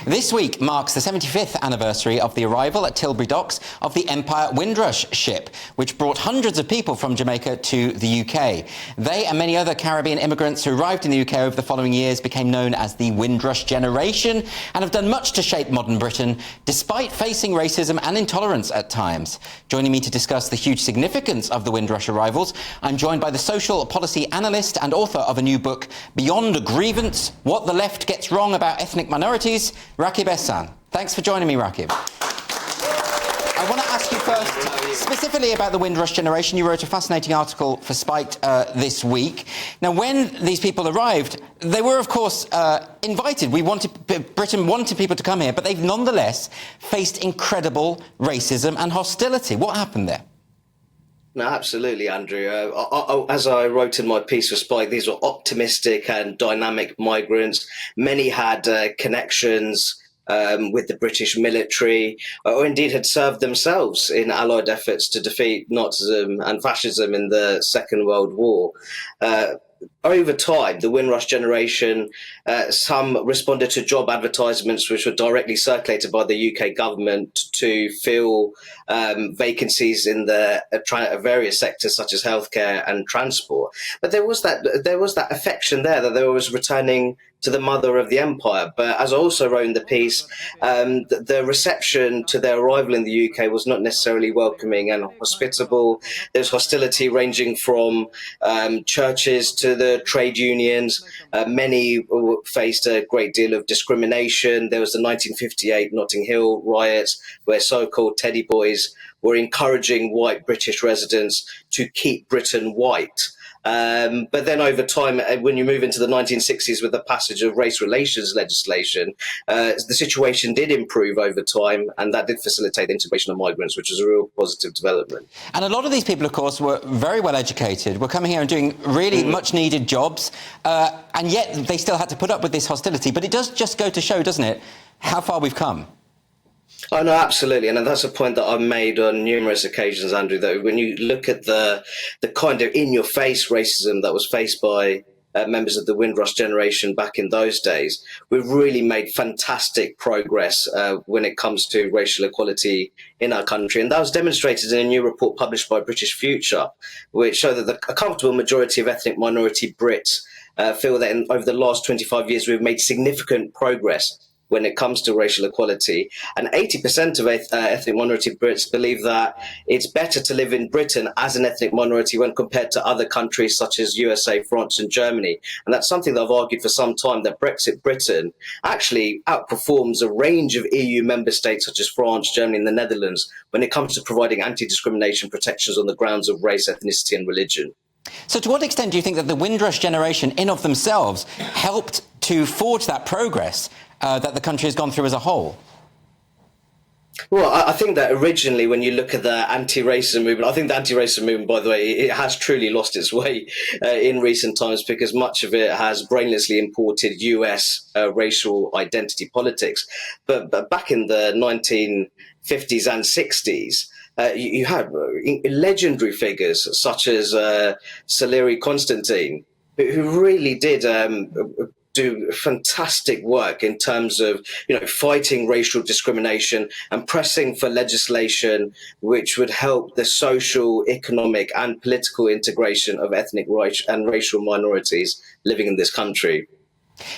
This week marks the 75th anniversary of the arrival at Tilbury Docks of the Empire Windrush ship, which brought hundreds of people from Jamaica to the UK. They and many other Caribbean immigrants who arrived in the UK over the following years became known as the Windrush Generation and have done much to shape modern Britain, despite facing racism and intolerance at times. Joining me to discuss the huge significance of the Windrush arrivals, I'm joined by the social policy analyst and author of a new book, Beyond Grievance: What the Left Gets Wrong About Ethnic Minorities, Rakib Ehsan. Thanks for joining me, Rakib. I want to ask you first, specifically about the Windrush Generation. You wrote a fascinating article for Spite this week. Now, when these people arrived, they were, of course, invited. Britain wanted people to come here, but they've nonetheless faced incredible racism and hostility. What happened there? No, absolutely, Andrew. As I wrote in my piece for Spike, these were optimistic and dynamic migrants. Many had connections with the British military, or indeed had served themselves in Allied efforts to defeat Nazism and fascism in the Second World War. Over time, the Windrush Generation, some responded to job advertisements which were directly circulated by the UK government to fill vacancies in the various sectors such as healthcare and transport. But there was that affection there that they was returning to the mother of the empire. But as I also wrote in the piece, the reception to their arrival in the UK was not necessarily welcoming and hospitable. There's hostility ranging from churches to the trade unions. Many faced a great deal of discrimination. There was the 1958 Notting Hill riots, where so-called teddy boys were encouraging white British residents to keep Britain white. But then over time, when you move into the 1960s with the passage of race relations legislation, the situation did improve over time, and that did facilitate the integration of migrants, which was a real positive development. And a lot of these people, of course, were very well educated, were coming here and doing really much needed jobs, and yet they still had to put up with this hostility. But it does just go to show, doesn't it, how far we've come? Oh, no, absolutely. And that's a point that I've made on numerous occasions, Andrew, that when you look at the kind of in-your-face racism that was faced by members of the Windrush Generation back in those days, we've really made fantastic progress when it comes to racial equality in our country. And that was demonstrated in a new report published by British Future, which showed that a comfortable majority of ethnic minority Brits feel that over the last 25 years, we've made significant progress when it comes to racial equality. And 80% of ethnic minority Brits believe that it's better to live in Britain as an ethnic minority when compared to other countries such as USA, France and Germany. And that's something that I've argued for some time, that Brexit Britain actually outperforms a range of EU member states such as France, Germany and the Netherlands when it comes to providing anti-discrimination protections on the grounds of race, ethnicity and religion. So to what extent do you think that the Windrush Generation in of themselves helped to forge that progress that the country has gone through as a whole? Well, I think that originally, when you look at the anti-racism movement, I think the anti-racism movement, by the way, it has truly lost its way in recent times, because much of it has brainlessly imported US racial identity politics. But back in the 1950s and 60s, you had legendary figures such as Salieri Constantine, who really did do fantastic work in terms of, fighting racial discrimination and pressing for legislation which would help the social, economic and political integration of ethnic and racial minorities living in this country.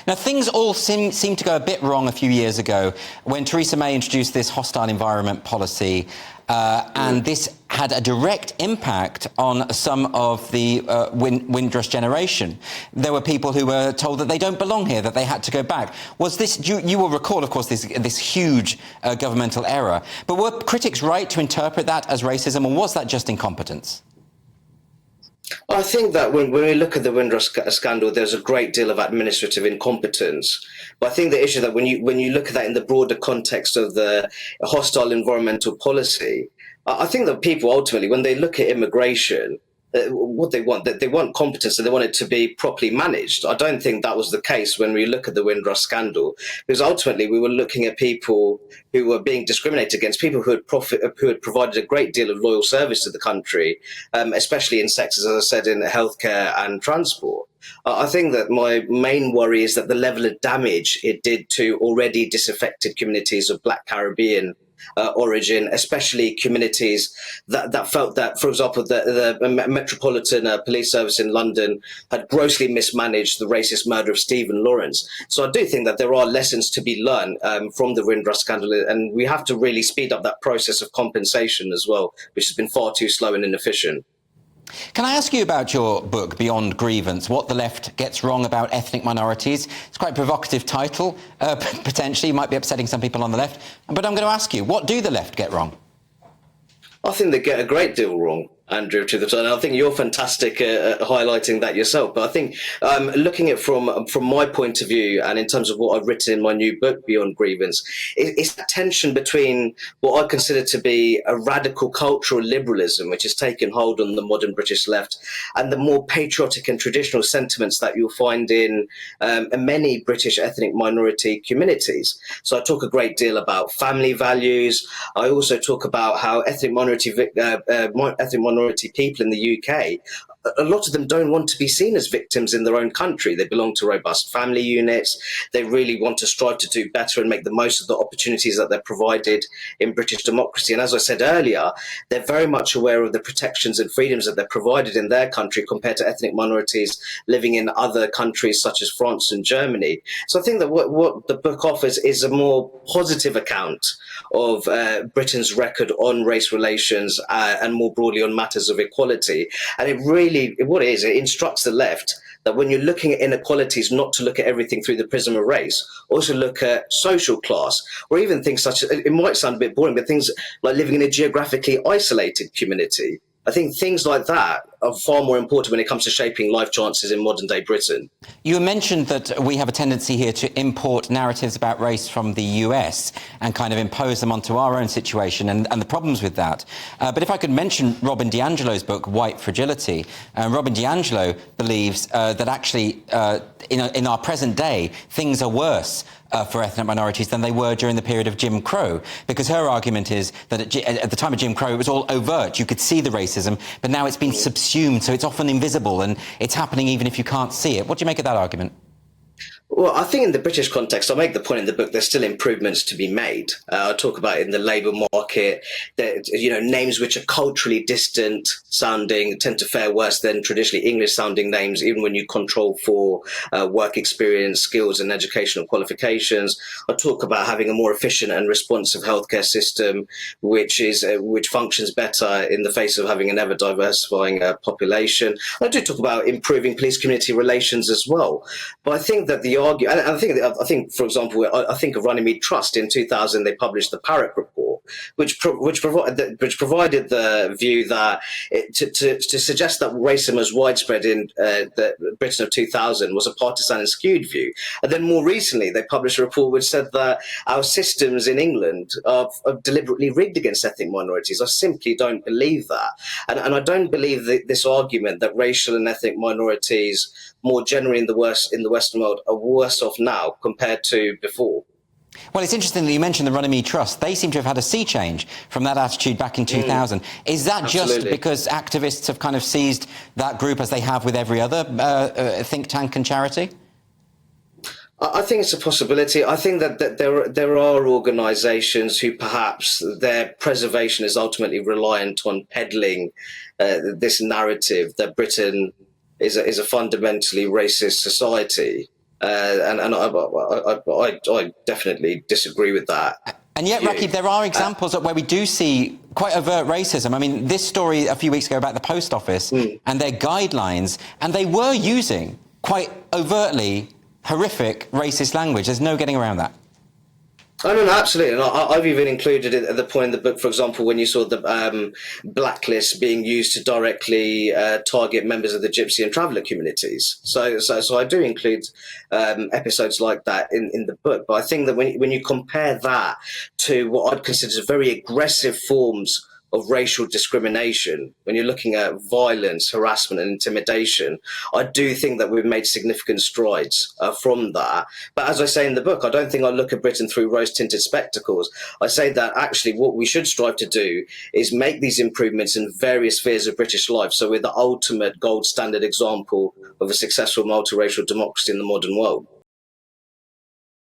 Now, things all seem to go a bit wrong a few years ago when Theresa May introduced this hostile environment policy, and this had a direct impact on some of the Windrush Generation. There were people who were told that they don't belong here, that they had to go back. Was this, you will recall, of course, this huge governmental error, but were critics right to interpret that as racism, or was that just incompetence? I think that when we look at the Windrush scandal, there's a great deal of administrative incompetence. But I think the issue that when you look at that in the broader context of the hostile environmental policy, I think that people ultimately, when they look at immigration, what they want. They want competence and they want it to be properly managed. I don't think that was the case when we look at the Windrush scandal, because ultimately we were looking at people who were being discriminated against, people who had provided a great deal of loyal service to the country, especially in sectors, as I said, in healthcare and transport. I think that my main worry is that the level of damage it did to already disaffected communities of Black Caribbean origin, especially communities that felt that, for example, the Metropolitan Police Service in London had grossly mismanaged the racist murder of Stephen Lawrence. So I do think that there are lessons to be learned from the Windrush scandal, and we have to really speed up that process of compensation as well, which has been far too slow and inefficient. Can I ask you about your book, Beyond Grievance, What the Left Gets Wrong About Ethnic Minorities? It's quite a provocative title, potentially. Might be upsetting some people on the left. But I'm going to ask you, what do the left get wrong? I think they get a great deal wrong, Andrew, to the time. I think you're fantastic at highlighting that yourself. But I think looking at it from my point of view, and in terms of what I've written in my new book, Beyond Grievance, it's that tension between what I consider to be a radical cultural liberalism, which has taken hold on the modern British left, and the more patriotic and traditional sentiments that you'll find in many British ethnic minority communities. So I talk a great deal about family values. I also talk about how ethnic minority people in the UK, a lot of them don't want to be seen as victims in their own country. They belong to robust family units. They really want to strive to do better and make the most of the opportunities that they're provided in British democracy. And as I said earlier, they're very much aware of the protections and freedoms that they're provided in their country compared to ethnic minorities living in other countries such as France and Germany. So I think that what the book offers is a more positive account of Britain's record on race relations and more broadly on matters of equality. And it instructs the left that when you're looking at inequalities, not to look at everything through the prism of race, also look at social class, or even things such as, it might sound a bit boring, but things like living in a geographically isolated community. I think things like that are far more important when it comes to shaping life chances in modern day Britain. You mentioned that we have a tendency here to import narratives about race from the US and kind of impose them onto our own situation and the problems with that. But if I could mention Robin DiAngelo's book, White Fragility, Robin DiAngelo believes that actually in our present day, things are worse for ethnic minorities than they were during the period of Jim Crow, because her argument is that at the time of Jim Crow, it was all overt. You could see the racism, but now it's been subsumed, so it's often invisible, and it's happening even if you can't see it. What do you make of that argument? Well, I think in the British context, I make the point in the book, there's still improvements to be made. I talk about in the labour market that, names which are culturally distant sounding tend to fare worse than traditionally English sounding names, even when you control for work experience, skills and educational qualifications. I talk about having a more efficient and responsive healthcare system, which functions better in the face of having an ever diversifying population. I do talk about improving police community relations as well. But I think that I think, for example, I think of Runnymede Trust in 2000. They published the Parrott Report, which provided the view that to suggest that racism was widespread in the Britain of 2000 was a partisan and skewed view. And then more recently, they published a report which said that our systems in England are deliberately rigged against ethnic minorities. I simply don't believe that, and I don't believe this argument that racial and ethnic minorities more generally in the Western world are worse off now compared to before. Well, it's interesting that you mentioned the Runnymede Trust. They seem to have had a sea change from that attitude back in 2000. Is that Absolutely. Just because activists have kind of seized that group as they have with every other think tank and charity? I think it's a possibility. I think that there are organisations who perhaps their preservation is ultimately reliant on peddling this narrative that Britain is a fundamentally racist society. And I definitely disagree with that. And yet, Rakib, there are examples where we do see quite overt racism. I mean, this story a few weeks ago about the Post Office and their guidelines, and they were using quite overtly horrific racist language. There's no getting around that. Oh, no, absolutely. And I've even included it at the point in the book, for example, when you saw the blacklist being used to directly target members of the Gypsy and Traveller communities. So I do include episodes like that in the book. But I think that when you compare that to what I'd consider very aggressive forms of racial discrimination, when you're looking at violence, harassment, and intimidation, I do think that we've made significant strides from that. But as I say in the book, I don't think I look at Britain through rose-tinted spectacles. I say that actually what we should strive to do is make these improvements in various spheres of British life. So we're the ultimate gold standard example of a successful multiracial democracy in the modern world.